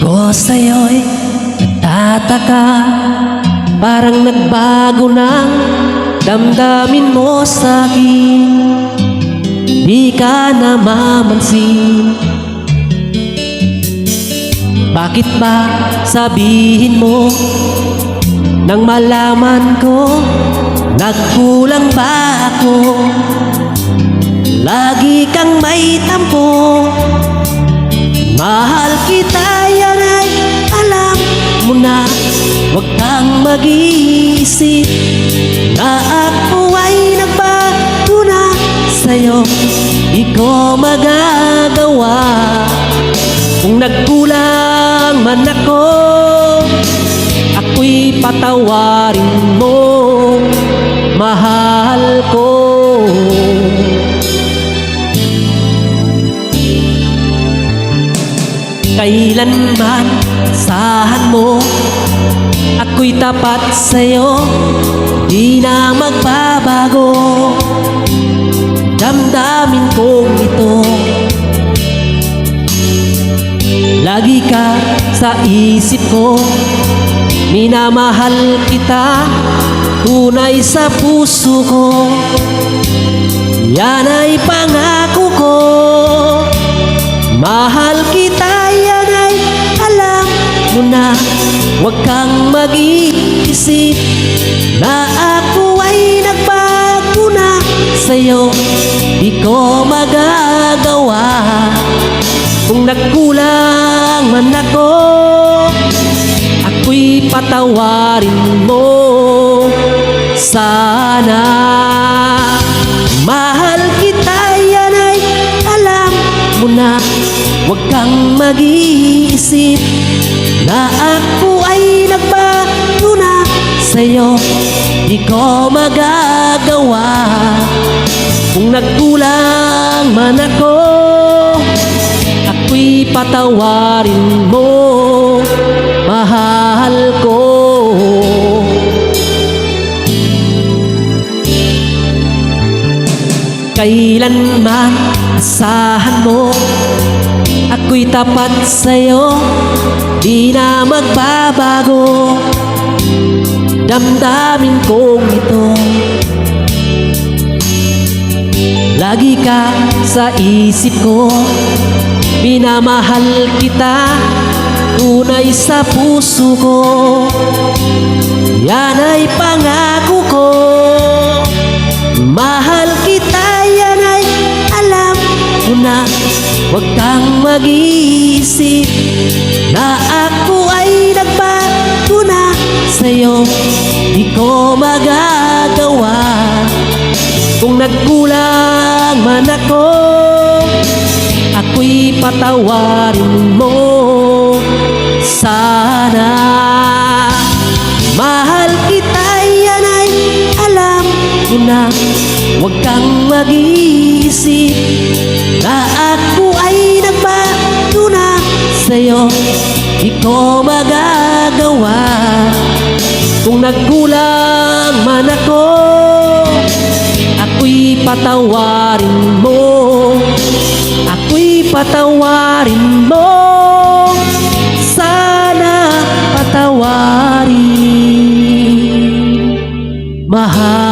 Ko sa'yo'y nagtataka, parang nagbago ng damdamin mo sa'kin. Di ka namamansin. Bakit ba sabihin mo nang malaman ko nagkulang ba ako? Lagi kang may tampo. Mahal kita, yan ay alam mo na. Huwag kang mag-iisip na ako ay nagbago na sa'yo. Di ko magagawa. Kung nagkulang man ako, ako'y patawarin mo, mahal ko. Kailanman asahan mo, ako'y tapat sa'yo, di na magbabago. Damdamin kong ito, lagi ka sa isip ko. Minamahal kita, tunay sa puso ko. Yan ay pangako ko. Mahal kita, yan ay alam mo na. Huwag kang mag-iisip na ako ay nagbago na sa'yo. Di ko magagawa. Kung nagkulang man ako, ako'y patawarin mo sana. Mahal kita, yan ay alam mo na. Huwag kang mag-iisip na ako ay nagbago na sa'yo. Di ko magagawa. Kung nagkulang man ako, ako'y patawarin mo, mahal ko. Kailanman asahan mo, ako'y tapat sa'yo, di na magbabago. Damdamin kong ito, lagi ka sa isip ko. Minamahal kita, tunay sa puso ko. Yan ay pangako ko. Mahal kita, yan ay alam mo na. Huwag kang mag-iisip na ako ay nagbago na sa'yo. Di ko magagawa. Kung nagkulang man ako, ako'y patawarin mo sana. Mahal kita, yan ay alam mo na. Huwag kang mag-iisip na ako ay nagbago na sa'yo. Di ko magagawa. Kung nagkulang man ako, ako'y patawarin mo. Ako'y patawarin mo sana. Patawarin, mahal.